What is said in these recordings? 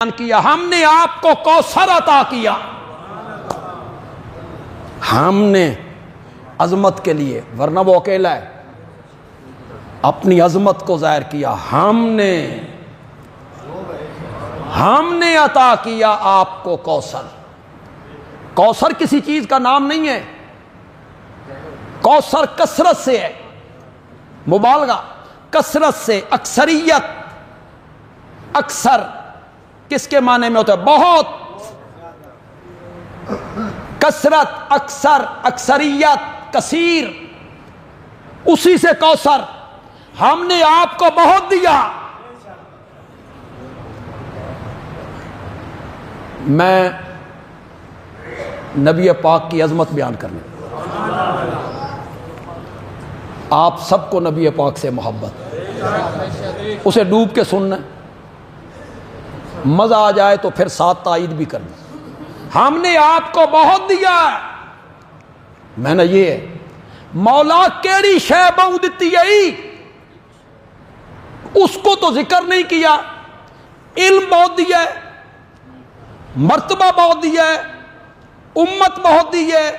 کیا، ہم نے آپ کو کوثر عطا کیا، ہم نے عظمت کے لیے، ورنہ وہ اکیلا ہے، اپنی عظمت کو ظاہر کیا، ہم نے عطا کیا آپ کو کوثر۔ کوثر کسی چیز کا نام نہیں ہے، کوثر کثرت سے ہے، مبالغہ، کثرت سے، اکثریت، اکثر کس کے معنی میں ہوتا ہے؟ بہت، کثرت، اکثر، اکثریت، کثیر، اسی سے کوثر۔ ہم نے آپ کو بہت دیا۔ میں نبی پاک کی عظمت بیان کرنے، آپ سب کو نبی پاک سے محبت، اسے ڈوب کے سننا، مزہ آ جائے تو پھر ساتھ تائید بھی کرنا۔ ہم نے آپ کو بہت دیا ہے، میں نے یہ ہے مولا کیڑی شے بہو دتی ہے، اس کو تو ذکر نہیں کیا۔ علم بہت دیا ہے، مرتبہ بہت دیا ہے، امت بہت دی ہے،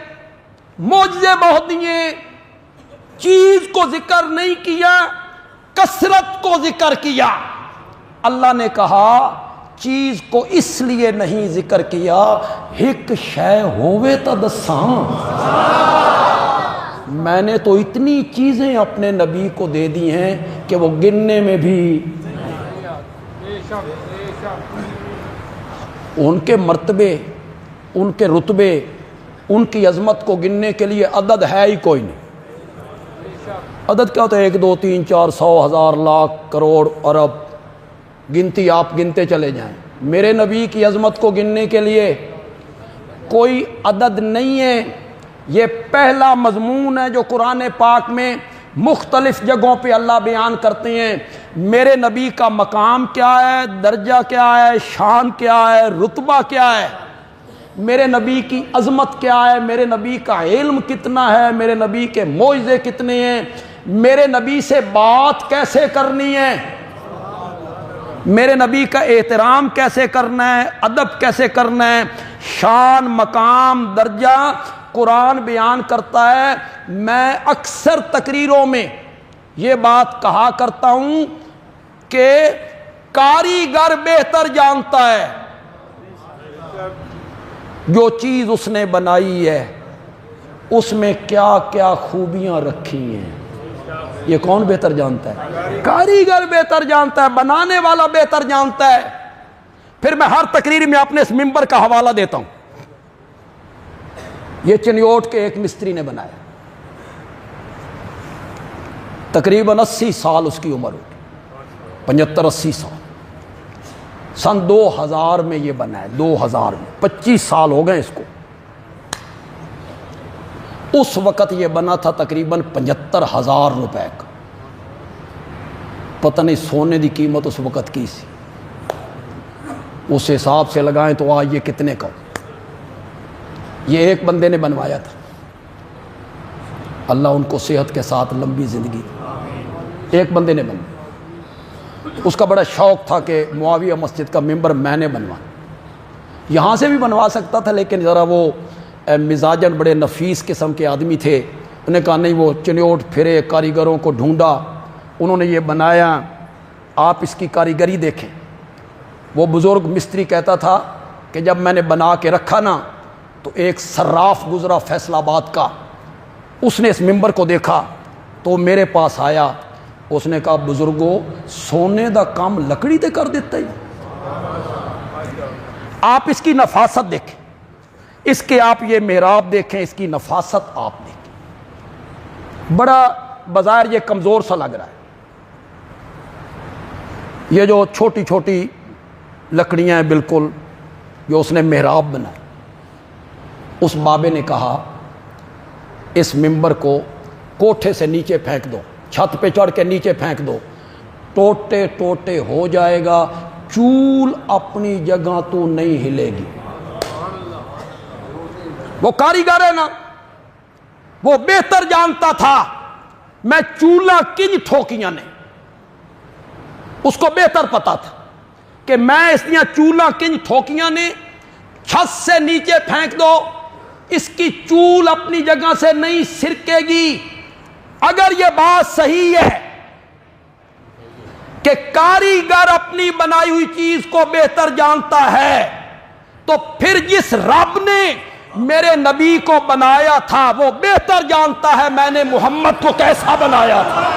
معجزے بہت دیے، چیز کو ذکر نہیں کیا، کثرت کو ذکر کیا۔ اللہ نے کہا چیز کو اس لیے نہیں ذکر کیا، ایک شے ہووے تا دساں۔ میں نے تو اتنی چیزیں اپنے نبی کو دے دی ہیں کہ وہ گننے میں بھی، ان کے مرتبے، ان کے رتبے، ان کی عظمت کو گننے کے لیے عدد ہے ہی کوئی نہیں۔ عدد کیا ہوتا ہے؟ 1 2 3 4 100 1000 لاکھ کروڑ ارب، گنتی آپ گنتے چلے جائیں۔ میرے نبی کی عظمت کو گننے کے لیے کوئی عدد نہیں ہے۔ یہ پہلا مضمون ہے جو قرآن پاک میں مختلف جگہوں پہ اللہ بیان کرتے ہیں۔ میرے نبی کا مقام کیا ہے، درجہ کیا ہے، شان کیا ہے، رتبہ کیا ہے، میرے نبی کی عظمت کیا ہے، میرے نبی کا علم کتنا ہے، میرے نبی کے معجزے کتنے ہیں، میرے نبی سے بات کیسے کرنی ہے، میرے نبی کا احترام کیسے کرنا ہے، ادب کیسے کرنا ہے، شان، مقام، درجہ قرآن بیان کرتا ہے۔ میں اکثر تقریروں میں یہ بات کہا کرتا ہوں کہ کاریگر بہتر جانتا ہے جو چیز اس نے بنائی ہے اس میں کیا کیا خوبیاں رکھی ہیں۔ یہ کون بہتر جانتا ہے؟ کاریگر بہتر جانتا ہے، بنانے والا بہتر جانتا ہے۔ پھر میں ہر تقریر میں اپنے اس ممبر کا حوالہ دیتا ہوں۔ یہ چنیوٹ کے ایک مستری نے بنایا، تقریباً 80 سال اس کی عمر ہوگی، 75-80 سال۔ سن 2000 میں یہ بنا ہے، 2000 میں، 25 سال ہو گئے اس کو۔ اس وقت یہ بنا تھا تقریباً 75,000 روپے کا۔ پتہ نہیں سونے دی قیمت اس وقت کی سی، اس حساب سے لگائیں تو آج یہ کتنے کا ہو۔ یہ ایک بندے نے بنوایا تھا، اللہ ان کو صحت کے ساتھ لمبی زندگی، ایک بندے نے بنوایا۔ اس کا بڑا شوق تھا کہ معاویہ مسجد کا ممبر میں نے بنوایا۔ یہاں سے بھی بنوا سکتا تھا لیکن ذرا وہ مزاجن بڑے نفیس قسم کے آدمی تھے، انہوں نے کہا نہیں، وہ چنیوٹ پھرے، کاریگروں کو ڈھونڈا، انہوں نے یہ بنایا، آپ اس کی کاریگری دیکھیں۔ وہ بزرگ مستری کہتا تھا کہ جب میں نے بنا کے رکھا نا تو ایک صراف گزرا فیصل آباد کا، اس نے اس ممبر کو دیکھا تو میرے پاس آیا، اس نے کہا بزرگو سونے دا کام لکڑی تے کر دیتا ہی۔ آپ اس کی نفاست دیکھیں، اس کے آپ یہ محراب دیکھیں، اس کی نفاست آپ دیکھیں، بڑا بظاہر یہ کمزور سا لگ رہا ہے۔ یہ جو چھوٹی چھوٹی لکڑیاں ہیں بالکل جو اس نے محراب بنائے۔ اس بابے نے کہا اس ممبر کو کوٹھے سے نیچے پھینک دو، چھت پہ چڑھ کے نیچے پھینک دو، ٹوٹے ٹوٹے ہو جائے گا، چول اپنی جگہ تو نہیں ہلے گی۔ وہ کاریگر ہے نا، وہ بہتر جانتا تھا میں چولہا کنج ٹھوکیاں نے، اس کو بہتر پتا تھا کہ کہ میں اس دیا چولاں کنج تھوکیاں نے چھت سے نیچے پھینک دو، اس کی چول اپنی جگہ سے نہیں سرکے گی۔ اگر یہ بات صحیح ہے کہ کاریگر اپنی بنائی ہوئی چیز کو بہتر جانتا ہے، تو پھر جس رب نے میرے نبی کو بنایا تھا وہ بہتر جانتا ہے میں نے محمد کو کیسا بنایا تھا۔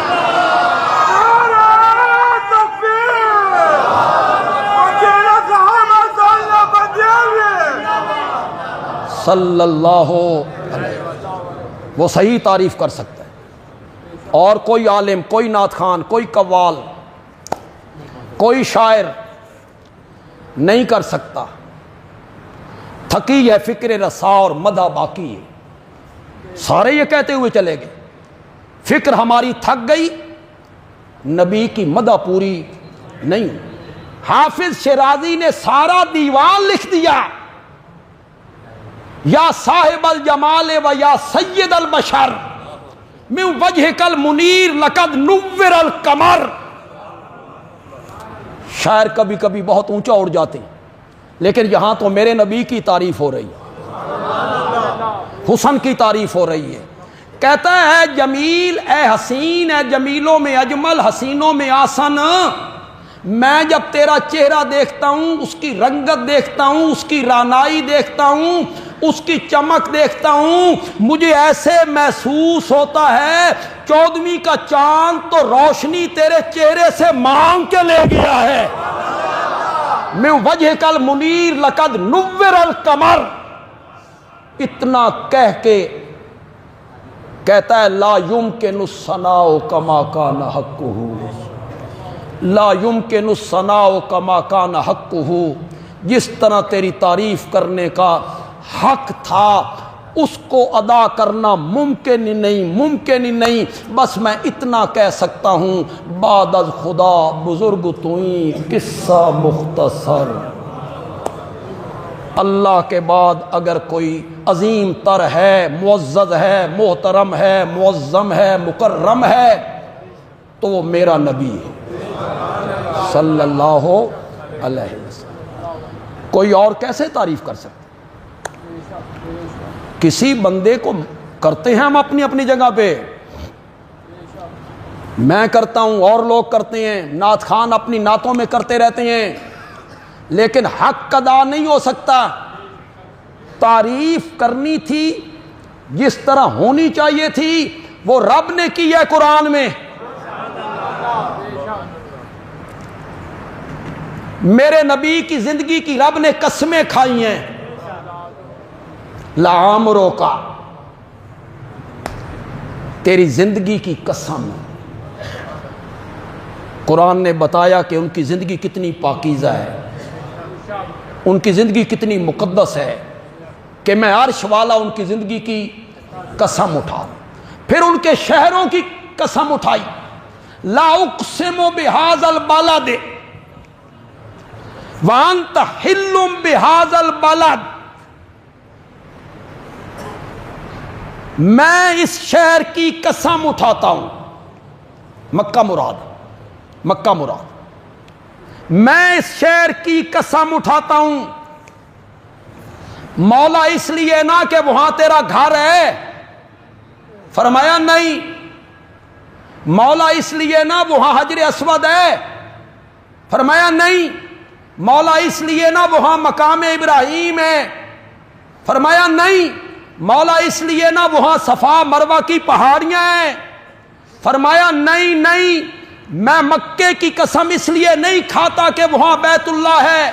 صلی اللہ علیہ وسلم، وہ صحیح تعریف کر سکتا ہے، اور کوئی عالم، کوئی نعت خان، کوئی قوال، کوئی شاعر نہیں کر سکتا۔ تھکی ہے فکر رسا اور مدح باقی ہے، سارے یہ کہتے ہوئے چلے گئے فکر ہماری تھک گئی، نبی کی مدح پوری نہیں۔ حافظ شیرازی نے سارا دیوان لکھ دیا، یا صاحب الجمال و یا سید البشر من وجہک المنیر لقد نور القمر۔ شاعر کبھی کبھی بہت اونچا اڑ جاتے ہیں، لیکن یہاں تو میرے نبی کی تعریف ہو رہی ہے، حسن کی تعریف ہو رہی ہے۔ کہتا ہے جمیل اے حسین، اے جمیلوں میں اجمل، حسینوں میں آسن، میں جب تیرا چہرہ دیکھتا ہوں، اس کی رنگت دیکھتا ہوں، اس کی رانائی دیکھتا ہوں، اس کی چمک دیکھتا ہوں، مجھے ایسے محسوس ہوتا ہے 14ویں کا چاند تو روشنی تیرے چہرے سے مانگ کے لے گیا ہے۔ میں وجہک المنیر لقد نور القمر، اتنا کہہ کے کہتا ہے لا یمکن الثناء کما کان حقہ، لا یمکن الثناء کما کان حقہ، جس طرح تیری تعریف کرنے کا حق تھا اس کو ادا کرنا ممکن ہی نہیں، ممکن ہی نہیں۔ بس میں اتنا کہہ سکتا ہوں بعد از خدا بزرگ توئیں قصہ مختصر، اللہ کے بعد اگر کوئی عظیم تر ہے، معزز ہے، محترم ہے، معظم ہے، مکرم ہے تو وہ میرا نبی ہے صلی اللہ علیہ وسلم۔ کوئی اور کیسے تعریف کر سکتے؟ کسی بندے کو کرتے ہیں ہم اپنی اپنی جگہ پہ، میں کرتا ہوں اور لوگ کرتے ہیں، نعت خان اپنی نعتوں میں کرتے رہتے ہیں، لیکن حق ادا نہیں ہو سکتا۔ تعریف کرنی تھی جس طرح ہونی چاہیے تھی وہ رب نے کی ہے قرآن میں۔ میرے نبی کی زندگی کی رب نے قسمیں کھائی ہیں، لعامروں کا، تیری زندگی کی قسم۔ قرآن نے بتایا کہ ان کی زندگی کتنی پاکیزہ ہے، ان کی زندگی کتنی مقدس ہے، کہ میں عرش والا ان کی زندگی کی قسم اٹھا۔ پھر ان کے شہروں کی قسم اٹھائی، لا اقسم بہذا البلد وانت حل بہذا البلد، میں اس شہر کی قسم اٹھاتا ہوں، مکہ مراد، مکہ مراد، میں اس شہر کی قسم اٹھاتا ہوں۔ مولا اس لیے نہ کہ وہاں تیرا گھر ہے، فرمایا نہیں۔ مولا اس لیے نہ وہاں حجر اسود ہے، فرمایا نہیں۔ مولا اس لیے نہ وہاں مقام ابراہیم ہے، فرمایا نہیں۔ مولا اس لیے نہ وہاں صفا مروہ کی پہاڑیاں ہیں، فرمایا نہیں نہیں۔ میں مکے کی قسم اس لیے نہیں کھاتا کہ وہاں بیت اللہ ہے،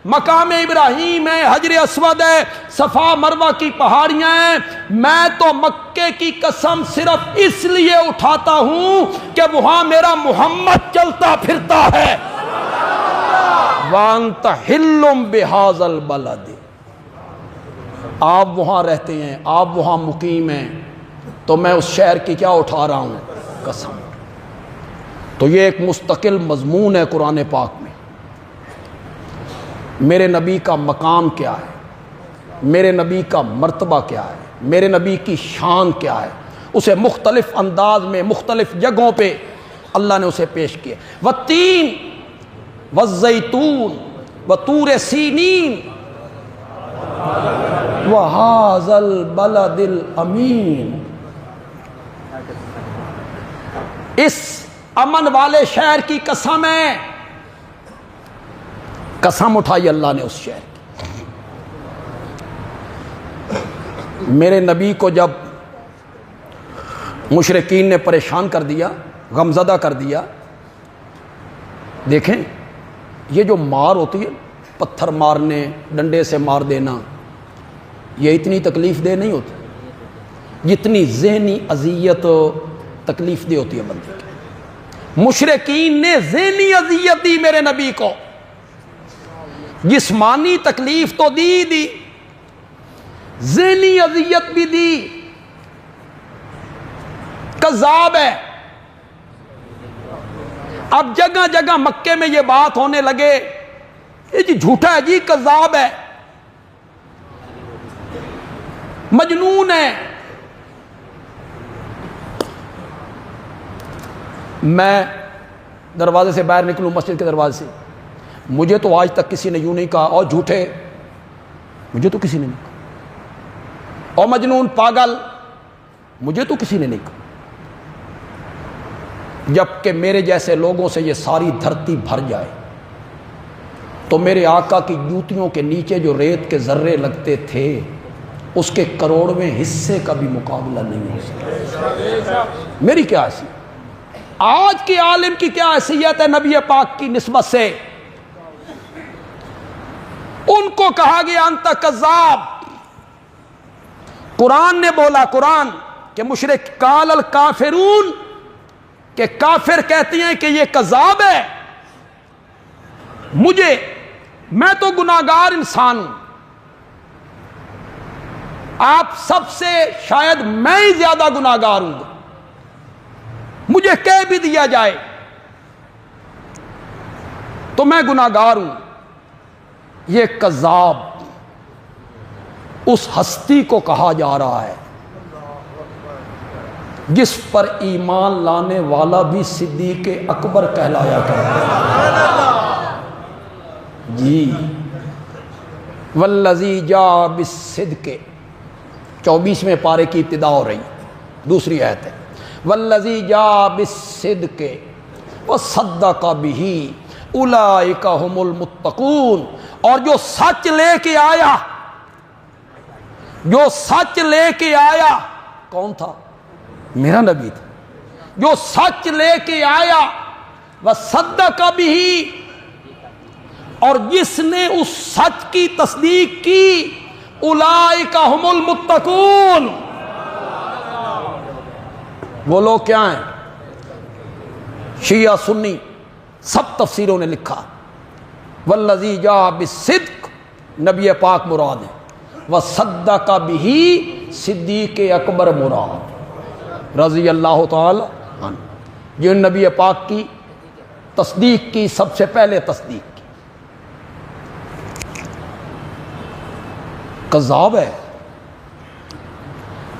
مقام ابراہیم ہے، حجر اسود ہے، صفا مروہ کی پہاڑیاں ہیں۔ میں تو مکے کی قسم صرف اس لیے اٹھاتا ہوں کہ وہاں میرا محمد چلتا پھرتا ہے۔ وَأَنْتَ حِلٌّ بِهَذَا الْبَلَدِ، آپ وہاں رہتے ہیں، آپ وہاں مقیم ہیں، تو میں اس شہر کی کیا اٹھا رہا ہوں؟ قسم۔ تو یہ ایک مستقل مضمون ہے قرآن پاک میں، میرے نبی کا مقام کیا ہے، میرے نبی کا مرتبہ کیا ہے، میرے نبی کی شان کیا ہے، اسے مختلف انداز میں مختلف جگہوں پہ اللہ نے اسے پیش کیا۔ والتین والزیتون وطور سینین وہذا البلد الامین، اس امن والے شہر کی قسم ہے، قسم اٹھائی اللہ نے اس شہر کی۔ میرے نبی کو جب مشرکین نے پریشان کر دیا، غمزدہ کر دیا، دیکھیں یہ جو مار ہوتی ہے، پتھر مارنے، ڈنڈے سے مار دینا، یہ اتنی تکلیف دہ نہیں ہوتی جتنی ذہنی اذیت تکلیف دہ ہوتی ہے بندے کی۔ مشرکین نے ذہنی اذیت دی میرے نبی کو، جسمانی تکلیف تو دی، ذہنی اذیت بھی دی۔ کذاب ہے۔ اب جگہ جگہ مکے میں یہ بات ہونے لگے، یہ جی جھوٹا ہے، جی کذاب ہے، مجنون ہے۔ میں دروازے سے باہر نکلوں، مسجد کے دروازے سے، مجھے تو آج تک کسی نے یوں نہیں کہا اور جھوٹے، مجھے تو کسی نے نہیں کہا، اور مجنون، پاگل، مجھے تو کسی نے نہیں کہا، جبکہ میرے جیسے لوگوں سے یہ ساری دھرتی بھر جائے تو میرے آقا کی جوتیوں کے نیچے جو ریت کے ذرے لگتے تھے اس کے کروڑویں حصے کا بھی مقابلہ نہیں ہو سکتا۔ میری کیا حیثیت، آج کے عالم کی کیا حیثیت ہے نبی پاک کی نسبت سے؟ ان کو کہا گیا انت کذاب۔ قرآن نے بولا، قرآن کہ مشرک قال الکافرون، کہ کافر کہتی ہیں کہ یہ کذاب ہے۔ میں تو گناہگار انسان ہوں، آپ سب سے شاید میں ہی زیادہ گناہگار ہوں، مجھے کہہ بھی دیا جائے تو میں گناہگار ہوں۔ یہ کذاب اس ہستی کو کہا جا رہا ہے جس پر ایمان لانے والا بھی صدیق اکبر کہلایا کرتا ہے۔ جی، والذی جاء بالصدق، 24ویں پارے کی ابتدا ہو رہی، دوسری آیت ہے، والذی جاء بالصدق وصدق بہ اولئک ھم المتقون، اور جو سچ لے کے آیا، جو سچ لے کے آیا، کون تھا؟ میرا نبی تھا، جو سچ لے کے آیا، وصدق بہ، اور جس نے اس سچ کی تصدیق کی، اولئک ھم المتقون، وہ لوگ کیا ہیں؟ شیعہ سنی سب تفسیروں نے لکھا، والذی جاء بالصدق نبی پاک مراد ہے، وصدق بہ صدیق اکبر مراد رضی اللہ تعالی عنہ، جن نبی پاک کی تصدیق کی، سب سے پہلے تصدیق کی۔ کذاب ہے،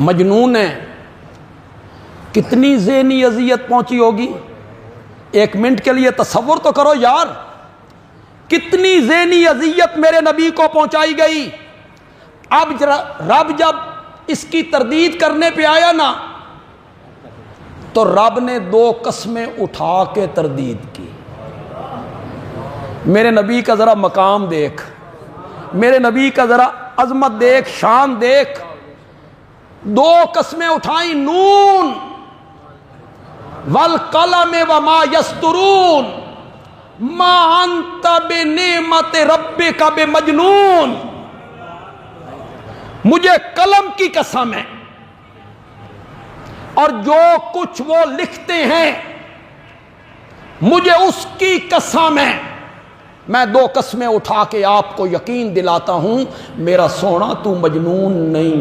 مجنون ہے، کتنی ذہنی اذیت پہنچی ہوگی؟ ایک منٹ کے لیے تصور تو کرو یار، کتنی ذہنی اذیت میرے نبی کو پہنچائی گئی۔ اب رب جب اس کی تردید کرنے پہ آیا نا، تو رب نے 2 قسمیں اٹھا کے تردید کی۔ میرے نبی کا ذرا مقام دیکھ، میرے نبی کا ذرا عظمت دیکھ، شان دیکھ۔ 2 قسمیں اٹھائیں، نون والقلم وما یسطرون ما انت بنعمت ربک بمجنون، مجھے قلم کی قسم ہے اور جو کچھ وہ لکھتے ہیں، مجھے اس کی قسم ہے، میں 2 قسمیں اٹھا کے آپ کو یقین دلاتا ہوں، میرا سونا تو مجنون نہیں۔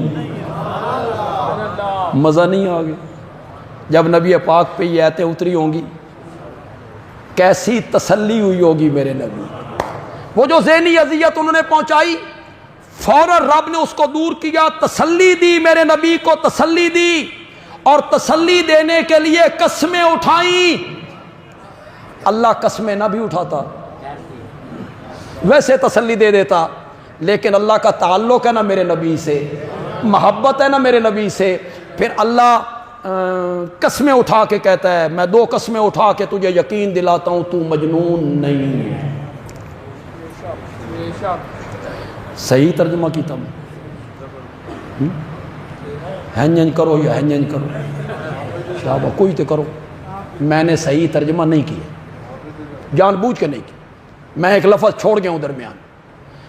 مزہ نہیں آ گیا؟ جب نبی پاک پہ یہ آیتیں اتری ہوں گی، کیسی تسلی ہوئی ہوگی میرے نبی۔ وہ جو ذہنی اذیت انہوں نے پہنچائی، فوراً رب نے اس کو دور کیا، تسلی دی، میرے نبی کو تسلی دی، اور تسلی دینے کے لیے قسمیں اٹھائیں۔ اللہ قسمیں نہ بھی اٹھاتا ویسے تسلی دے دیتا، لیکن اللہ کا تعلق ہے نا میرے نبی سے، محبت ہے نا میرے نبی سے، پھر اللہ قسمیں اٹھا کے کہتا ہے میں 2 قسمیں اٹھا کے تجھے یقین دلاتا ہوں تو مجنون نہیں ہے۔ صحیح ترجمہ کیتا میں ہنجن کرو یا ہنجن کرو، شابہ کوئی تو کرو، میں نے صحیح ترجمہ نہیں کیا، جان بوجھ کے نہیں کیا، میں ایک لفظ چھوڑ گیا ہوں درمیان،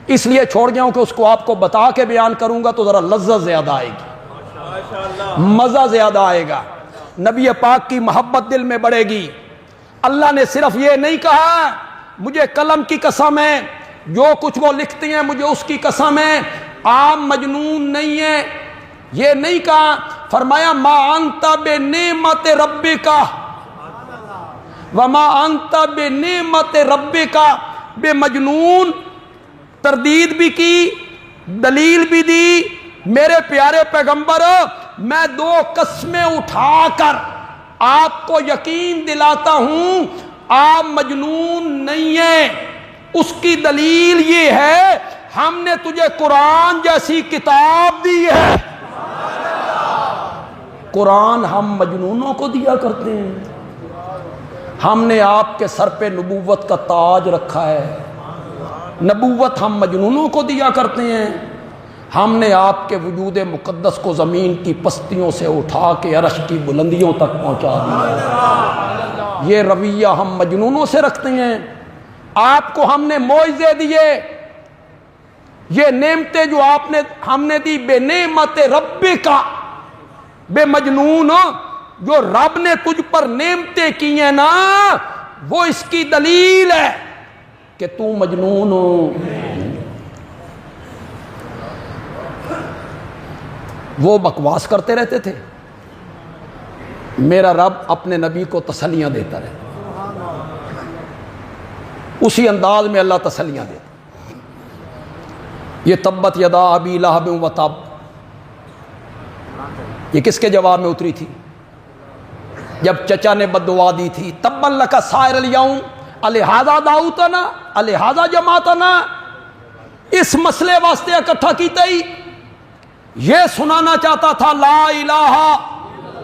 اس لیے چھوڑ گیا ہوں کہ اس کو آپ کو بتا کے بیان کروں گا تو ذرا لذت زیادہ آئے گی، مزہ زیادہ آئے گا، نبی پاک کی محبت دل میں بڑھے گی۔ اللہ نے صرف یہ نہیں کہا مجھے قلم کی قسم ہے جو کچھ وہ لکھتی ہیں مجھے اس کی قسم ہے عام مجنون نہیں ہے، یہ نہیں کہا، فرمایا ما انت بنعمت ربک وما انت بنعمت ربک بمجنون، تردید بھی کی، دلیل بھی دی، میرے پیارے پیغمبر میں 2 قسمیں اٹھا کر آپ کو یقین دلاتا ہوں آپ مجنون نہیں ہیں، اس کی دلیل یہ ہے ہم نے تجھے قرآن جیسی کتاب دی ہے۔ قرآن ہم مجنونوں کو دیا کرتے ہیں، ہم نے آپ کے سر پہ نبوت کا تاج رکھا ہے، نبوت ہم مجنونوں کو دیا کرتے ہیں، ہم نے آپ کے وجود مقدس کو زمین کی پستیوں سے اٹھا کے عرش کی بلندیوں تک پہنچا دیا، یہ رویہ ہم مجنونوں سے رکھتے ہیں۔ آپ کو ہم نے معجزے دیے، یہ نعمتیں جو ہم نے دی بے نعمت ربک، بے مجنون، جو رب نے تجھ پر نعمتیں کی ہیں نا وہ اس کی دلیل ہے کہ تو مجنون ہو۔ وہ بکواس کرتے رہتے تھے، میرا رب اپنے نبی کو تسلیاں دیتا رہتا، اسی انداز میں اللہ تسلیاں دیتا۔ یہ تبت یدا ابی لہب و تب، یہ کس کے جواب میں اتری تھی؟ جب چچا نے بد دعا دی تھی تبا لک سائر الیوم الہذا دعوتنا الہذا جماعتنا، اس مسئلے واسطے اکٹھا کیتا ہی، یہ سنانا چاہتا تھا لا الہ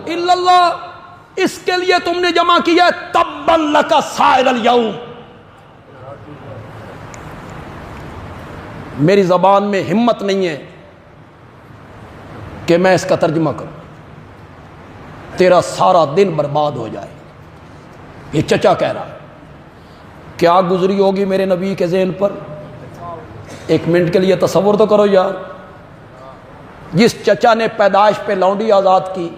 الا اللہ، اس کے لیے تم نے جمع کیا تبا لک سائر الیوم۔ میری زبان میں ہمت نہیں ہے کہ میں اس کا ترجمہ کروں، تیرا سارا دن برباد ہو جائے۔ یہ چچا کہہ رہا، کیا گزری ہوگی میرے نبی کے ذہن پر؟ 1 منٹ کے لیے تصور تو کرو یار، جس چچا نے پیدائش پہ لونڈی آزاد کی،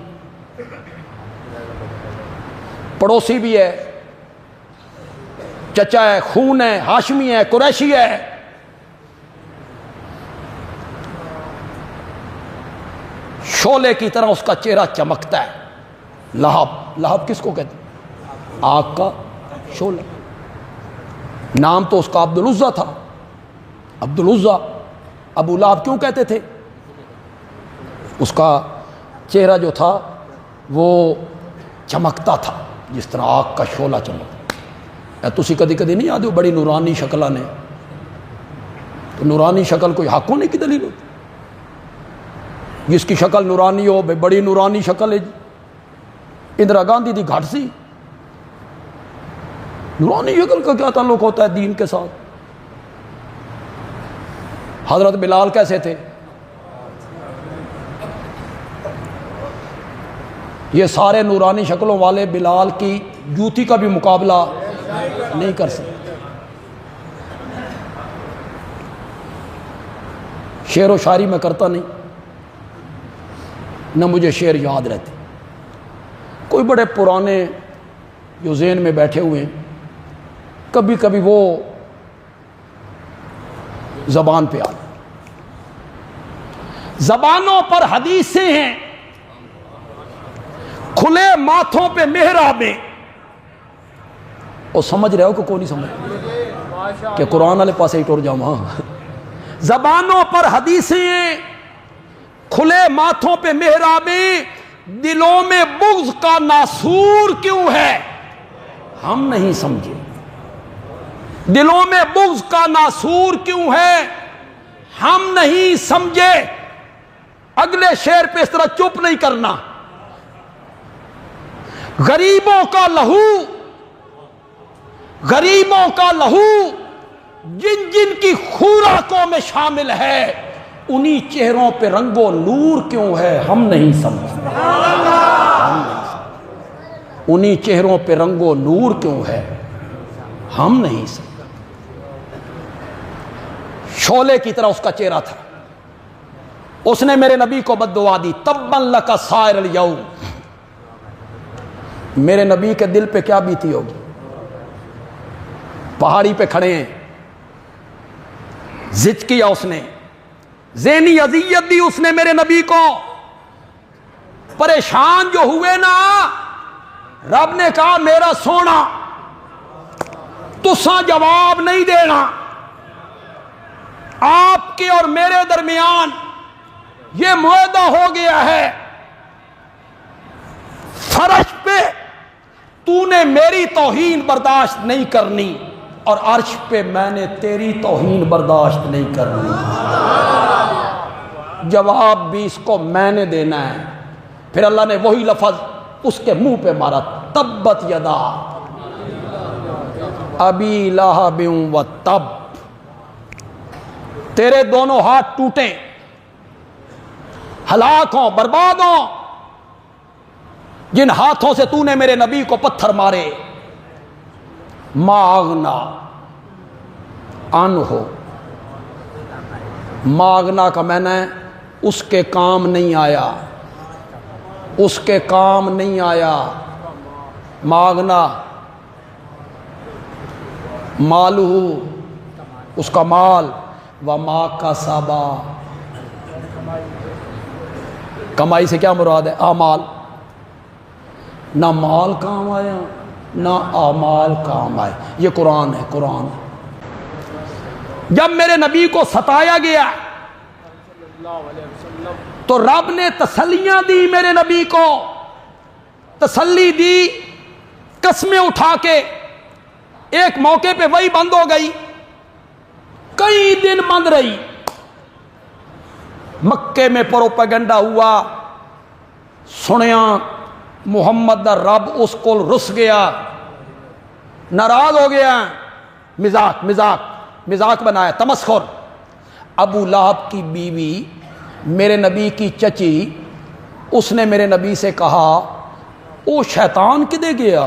پڑوسی بھی ہے، چچا ہے، خون ہے، ہاشمی ہے، قریشی ہے، شعلے کی طرح اس کا چہرہ چمکتا ہے۔ لہب، لہب کس کو کہتے ہیں؟ آگ کا شعلہ۔ نام تو اس کا عبدالعزیٰ تھا، عبدالعزیٰ۔ ابو لہب کیوں کہتے تھے؟ اس کا چہرہ جو تھا وہ چمکتا تھا جس طرح آگ کا شعلہ چمکتا۔ تسی کدی کدی نہیں آدھو بڑی نورانی شکل نے، تو نورانی شکل کوئی حق ہونے کی دلیل ہوتی؟ جس کی شکل نورانی ہو بھائی بڑی نورانی شکل ہے جی، اندرا گاندھی دی گھٹ سی، نورانی شکل کا کیا تعلق ہوتا ہے دین کے ساتھ؟ حضرت بلال کیسے تھے؟ یہ سارے نورانی شکلوں والے بلال کی جوتی کا بھی مقابلہ نہیں کر سکتے۔ شعر و شاعری میں کرتا نہیں، نہ مجھے شعر یاد رہتے، کوئی بڑے پرانے جو ذہن میں بیٹھے ہوئے ہیں کبھی کبھی وہ زبان پہ آتے۔ زبانوں پر حدیثیں ہیں، کھلے ماتھوں پہ محرابیں۔ وہ سمجھ رہے ہو کہ کوئی نہیں سمجھ کہ قرآن والے پاس ہی ٹور جاؤں؟ زبانوں پر حدیثیں ہیں، کھلے ماتھوں پہ محرابیں، دلوں میں بغض کا ناسور کیوں ہے ہم نہیں سمجھے۔ دلوں میں بغض کا ناسور کیوں ہے ہم نہیں سمجھے. اگلے شعر پہ اس طرح چپ نہیں کرنا. غریبوں کا لہو، غریبوں کا لہو جن جن کی خوراکوں میں شامل ہے، انہی چہروں پہ رنگ و نور کیوں ہے ہم نہیں سمجھتے. انہی چہروں پہ رنگ و نور کیوں ہے ہم نہیں سمجھتے. شعلے کی طرح اس کا چہرہ تھا. اس نے میرے نبی کو بد دعا دی، تبًا لک سائر الیوم. میرے نبی کے دل پہ کیا بیتی ہوگی. پہاڑی پہ کھڑے ہیں، ضد کیا اس نے، ذہنی اذیت دی اس نے میرے نبی کو. پریشان جو ہوئے نا، رب نے کہا میرا سونا تساں جواب نہیں دینا. آپ کے اور میرے درمیان یہ معاہدہ ہو گیا ہے، فرش پہ تو نے میری توہین برداشت نہیں کرنی اور عرش پہ میں نے تیری توہین برداشت نہیں کرنی. جواب بھی اس کو میں نے دینا ہے. پھر اللہ نے وہی لفظ اس کے منہ پہ مارا، تبت یدا ابی لہب و تب. تیرے دونوں ہاتھ ٹوٹیں، ہلاک ہوں، برباد ہوں جن ہاتھوں سے تو نے میرے نبی کو پتھر مارے. ما اغنا عنہ، ما اغنا کا معنی ہے اس کے کام نہیں آیا، اس کے کام نہیں آیا. ما اغنا مالہ، اس کا مال، وما کسبا، کمائی سے کیا مراد ہے؟ اعمال. نہ مال کام آیا نہ اعمال کام آئے. یہ قرآن ہے. قرآن جب میرے نبی کو ستایا گیا تو رب نے تسلیاں دی، میرے نبی کو تسلی دی قسمیں اٹھا کے. ایک موقع پہ وہی بند ہو گئی، کئی دن بند رہی. مکے میں پروپیگنڈا ہوا، سنیا محمد دا رب اس کو رس گیا، ناراض ہو گیا. مذاق مذاق مذاق بنایا، تمسخر. ابو لہب کی بیوی میرے نبی کی چچی، اس نے میرے نبی سے کہا او شیطان کدے گیا،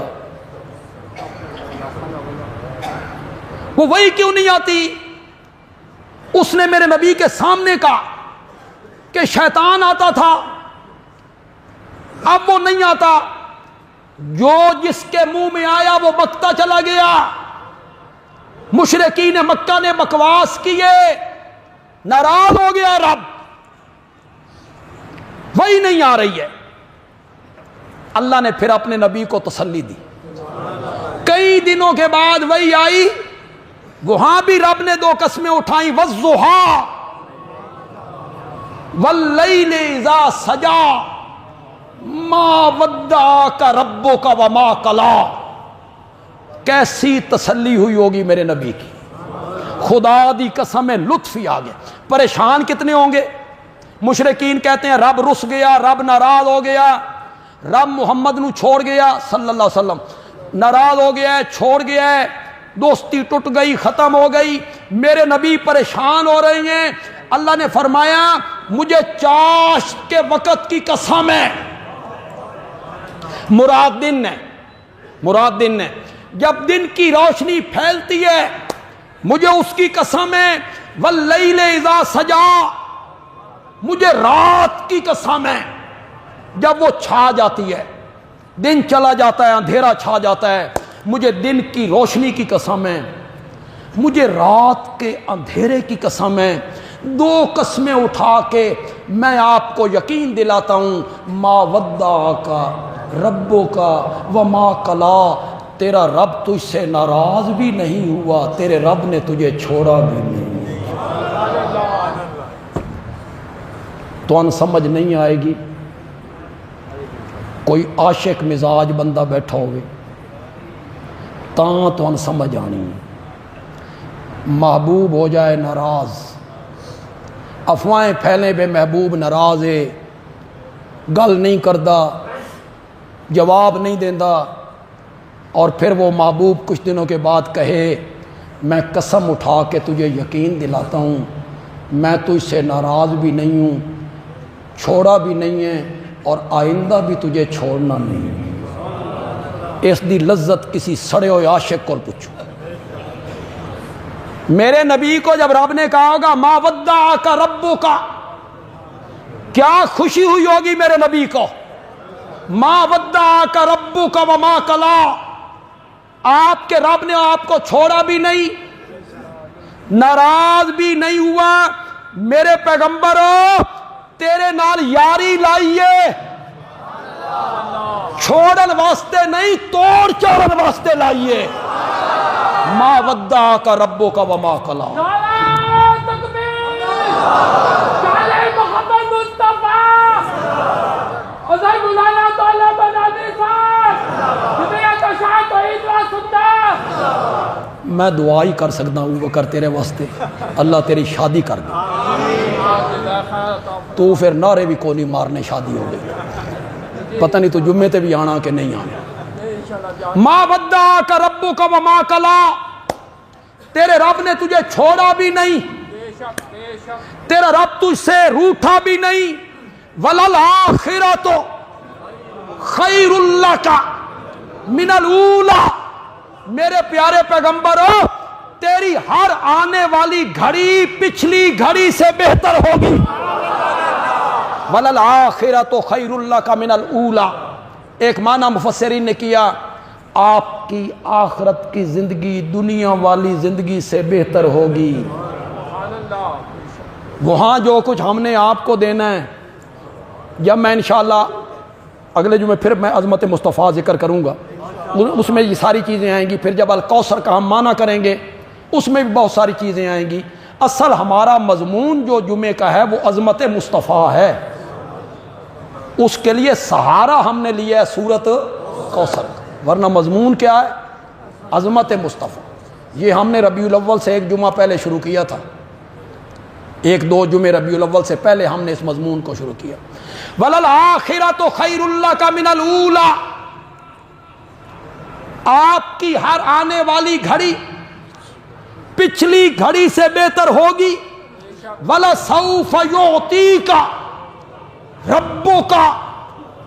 وہ وہی کیوں نہیں آتی. اس نے میرے نبی کے سامنے کہا کہ شیطان آتا تھا، اب وہ نہیں آتا. جو جس کے منہ میں آیا وہ بکتا چلا گیا. مشرکین مکہ نے بکواس کیے، ناراض ہو گیا رب، وہی نہیں آ رہی ہے. اللہ نے پھر اپنے نبی کو تسلی دی. کئی دنوں کے بعد وہی آئی، وہاں بھی رب نے دو قسمیں اٹھائیں، والضحیٰ واللیل اذا سجا ما ودعک ربک وما قلی. کیسی تسلی ہوئی ہوگی میرے نبی کی، خدا دی قسم ہے لطف ہی آ گیا. پریشان کتنے ہوں گے. مشرکین کہتے ہیں رب رس گیا، رب ناراض ہو گیا، رب محمد نو چھوڑ گیا صلی اللہ علیہ وسلم، ناراض ہو گیا ہے، چھوڑ گیا ہے، دوستی ٹوٹ گئی، ختم ہو گئی. میرے نبی پریشان ہو رہے ہیں. اللہ نے فرمایا مجھے چاشت کے وقت کی قسم ہے، مراد دن ہے، مراد دن ہے. جب دن کی روشنی پھیلتی ہے مجھے اس کی قسم ہے. واللیل اذا سجا، مجھے رات کی قسم ہے جب وہ چھا جاتی ہے، دن چلا جاتا ہے، اندھیرا چھا جاتا ہے. مجھے دن کی روشنی کی قسم ہے، مجھے رات کے اندھیرے کی قسم ہے. دو قسمیں اٹھا کے میں آپ کو یقین دلاتا ہوں، ما ودعک ربک وما قلی. تیرا رب تجھ سے ناراض بھی نہیں ہوا، تیرے رب نے تجھے چھوڑا بھی نہیں. تو ان سمجھ نہیں آئے گی. کوئی عاشق مزاج بندہ بیٹھا ہوئے تاں تو ان سمجھ آنی ہے. محبوب ہو جائے ناراض، افواہیں پھیلیں بے محبوب ناراض ہے، گل نہیں کردا، جواب نہیں دیندا، اور پھر وہ محبوب کچھ دنوں کے بعد کہے میں قسم اٹھا کے تجھے یقین دلاتا ہوں میں تجھ سے ناراض بھی نہیں ہوں، چھوڑا بھی نہیں ہے، اور آئندہ بھی تجھے چھوڑنا نہیں ہے۔ اس دی لذت کسی سڑے ہوئے عاشق کو پوچھو۔ میرے نبی کو جب رب نے کہا ہوگا ما ودعک ربک، کیا خوشی ہوئی ہوگی میرے نبی کو۔ ما ودعک ربک وما قلی، آپ کے رب نے آپ کو چھوڑا بھی نہیں، ناراض بھی نہیں ہوا۔ میرے پیغمبرو تیرے نال یاری لائیے، چھوڑن واسطے نہیں توڑ چاڑن واسطے لائیے۔ ما ودعک ربک وما قلی۔ نعرہ تکبیر، شعلہ محمد مصطفیٰ، عزیز مولانا تعالیٰ بنانی صاحب، جدیت شاہ توحید و سنت۔ میں دعا ہی کر سکتا ہوں بکر تیرے واسطے، اللہ تیری شادی کر دے، تو پھر نعرے بھی کونی مارنے شادی ہو گئی، پتہ نہیں تو جمعے تے بھی آنا کہ نہیں آنا۔ ما ودعک ربک وما قلی، تیرے رب نے تجھے چھوڑا بھی نہیں، تیرا رب تجھ سے روٹھا بھی نہیں۔ وَلَلْآخِرَةُ خَيْرٌ لَكَ مِنَ الْأُولَىٰ، میرے پیارے پیغمبرو تیری ہر آنے والی گھڑی پچھلی گھڑی سے بہتر ہوگی۔ وَلَلْآخِرَةُ خَيْرٌ لَكَ مِنَ الْأُولَىٰ، ایک معنی مفسرین نے کیا آپ کی آخرت کی زندگی دنیا والی زندگی سے بہتر ہوگی۔ وہاں جو کچھ ہم نے آپ کو دینا ہے، جب میں انشاءاللہ اگلے جمعے پھر میں عظمت مصطفیٰ ذکر کروں گا، اس میں یہ ساری چیزیں آئیں گی۔ پھر جب الکوثر کا ہم معنی کریں گے اس میں بھی بہت ساری چیزیں آئیں گی۔ اصل ہمارا مضمون جو جمعے کا ہے وہ عظمت مصطفیٰ ہے، اس کے لیے سہارا ہم نے لیا ہے سورت کوثر کا، ورنہ مضمون کیا ہے؟ عظمت مصطفیٰ۔ یہ ہم نے ربیع الاول سے ایک جمعہ پہلے شروع کیا تھا، ایک دو جمعے ربیع الاول سے پہلے ہم نے اس مضمون کو شروع کیا۔ وَلَلْآخِرَةُ خَيْرٌ لَكَ مِنَ الْأُولَىٰ، آپ کی ہر آنے والی گھڑی پچھلی گھڑی سے بہتر ہوگی۔ وَلَسَوْفَ يُعْطِيكَ رَبُّكَ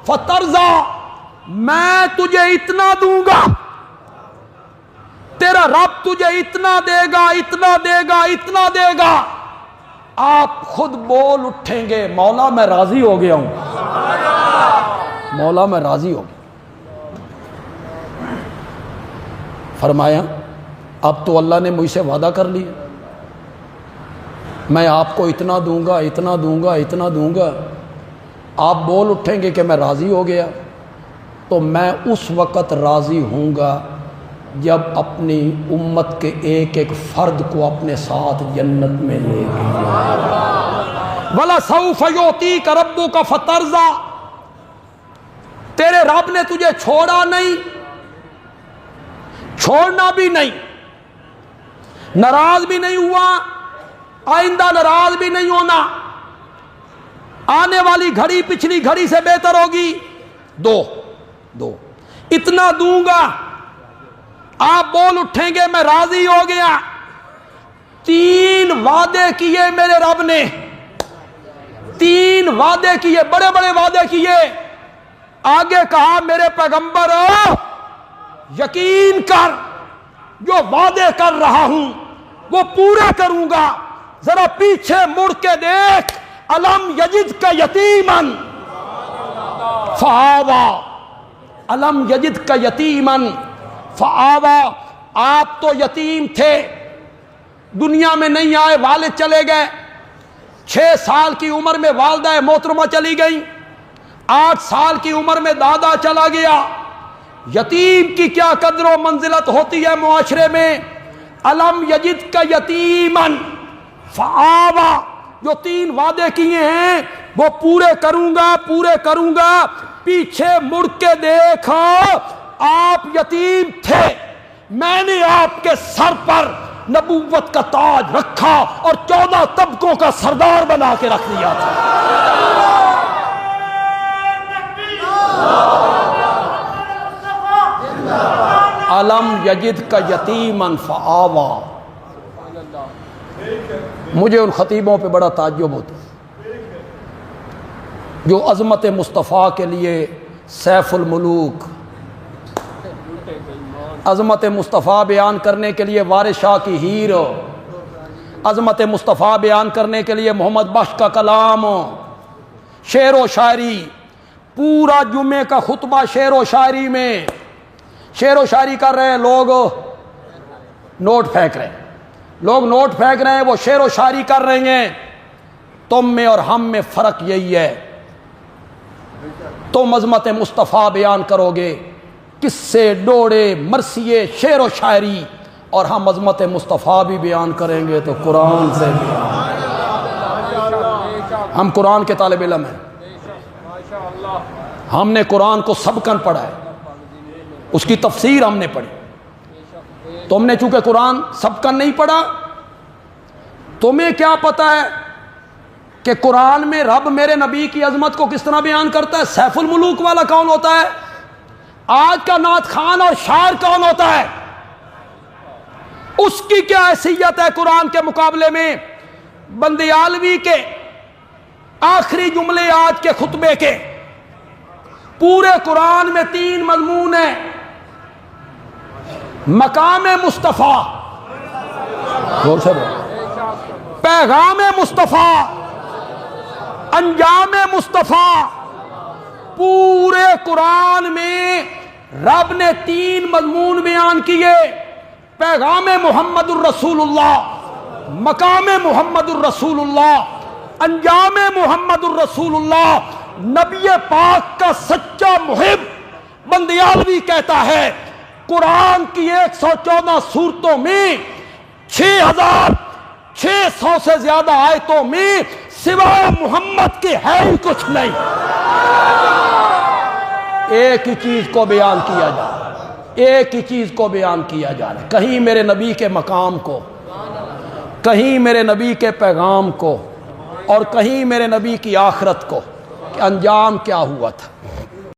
فَتَرْضَىٰ، میں تجھے اتنا دوں گا، تیرا رب تجھے اتنا دے گا، اتنا دے گا، اتنا دے گا، آپ خود بول اٹھیں گے مولا میں راضی ہو گیا ہوں، مولا میں راضی ہو گیا۔ فرمایا اب تو اللہ نے مجھ سے وعدہ کر لیا، میں آپ کو اتنا دوں گا، اتنا دوں گا، اتنا دوں گا، آپ بول اٹھیں گے کہ میں راضی ہو گیا، تو میں اس وقت راضی ہوں گا جب اپنی امت کے ایک ایک فرد کو اپنے ساتھ جنت میں لے گیا۔ وَلَسَوْفَ يُعْطِيكَ رَبُّكَ فَتَرْضَىٰ، تیرے رب نے تجھے چھوڑا نہیں، چھوڑنا بھی نہیں، ناراض بھی نہیں ہوا، آئندہ ناراض بھی نہیں ہونا، آنے والی گھڑی پچھلی گھڑی سے بہتر ہوگی۔ دو اتنا دوں گا، آپ بول اٹھیں گے میں راضی ہو گیا۔ تین وعدے کیے میرے رب نے، تین وعدے کیے، بڑے بڑے وعدے کیے۔ آگے کہا میرے پیغمبر یقین کر، جو وعدے کر رہا ہوں وہ پورے کروں گا۔ ذرا پیچھے مڑ کے دیکھ، الم یجدک یتیما فآویٰ، الم یجدک یتیما فآویٰ، آپ تو یتیم تھے، دنیا میں نہیں آئے، والد چلے گئے، 6 سال کی عمر میں والدہ محترمہ چلی گئی، 8 سال کی عمر میں دادا چلا گیا۔ یتیم کی کیا قدر و منزلت ہوتی ہے معاشرے میں۔ الم یجدک یتیما فآویٰ، جو 3 وعدے کیے ہیں وہ پورے کروں گا، پورے کروں گا۔ پیچھے مڑ کے دیکھو، آپ یتیم تھے، میں نے آپ کے سر پر نبوت کا تاج رکھا اور 14 طبقوں کا سردار بنا کے رکھ دیا تھا۔ علم یجد کا یتیما فآوا۔ مجھے ان خطیبوں پہ بڑا تعجب ہوتا ہے جو عظمت مصطفیٰ کے لیے سیف الملوک، عظمت مصطفیٰ بیان کرنے کے لیے وارث شاہ کی ہیر، عظمت مصطفیٰ بیان کرنے کے لیے محمد بخش کا کلام، شعر و شاعری، پورا جمعے کا خطبہ شعر و شاعری میں، شعر و شاعری کر رہے ہیں لوگ، نوٹ پھینک رہے ہیں، لوگ نوٹ پھینک رہے ہیں، وہ شعر و شاعری کر رہے ہیں۔ تم میں اور ہم میں فرق یہی ہے، تم عظمت مصطفیٰ بیان کرو گے قصے، ڈوڑے، مرثیے، شعر و شاعری، اور ہم عظمت مصطفیٰ بھی بیان کریں گے تو قرآن سے بیان۔ ہم قرآن کے طالب علم ہیں، ہم نے قرآن کو سبقاً پڑھا ہے، اس کی تفسیر ہم نے پڑھی۔ تم نے چونکہ قرآن سبقاً نہیں پڑھا، تمہیں کیا پتہ ہے کہ قرآن میں رب میرے نبی کی عظمت کو کس طرح بیان کرتا ہے؟ سیف الملوک والا کون ہوتا ہے؟ آج کا نعت خان اور شاعر کون ہوتا ہے؟ اس کی کیا حیثیت ہے قرآن کے مقابلے میں؟ بندیالوی کے آخری جملے آج کے خطبے کے، پورے قرآن میں 3 مضمون ہیں: مقام مصطفیٰ، پیغام مصطفیٰ، انجام مصطفیٰ۔ پورے قرآن میں رب نے 3 مضمون بیان کیے: پیغام محمد الرسول اللہ، مقام محمد الرسول اللہ، انجام محمد الرسول اللہ۔ نبی پاک کا سچا محب بندیالوی کہتا ہے قرآن کی 114 سورتوں میں 6600 سے زیادہ آیتوں میں سوائے محمد کے ہے ہی کچھ نہیں، ایک ہی چیز کو بیان کیا جا رہا ہے، ایک ہی چیز کو بیان کیا جا رہا ہے، کہیں میرے نبی کے مقام کو، کہیں میرے نبی کے پیغام کو، اور کہیں میرے نبی کی آخرت کو کہ انجام کیا ہوا تھا۔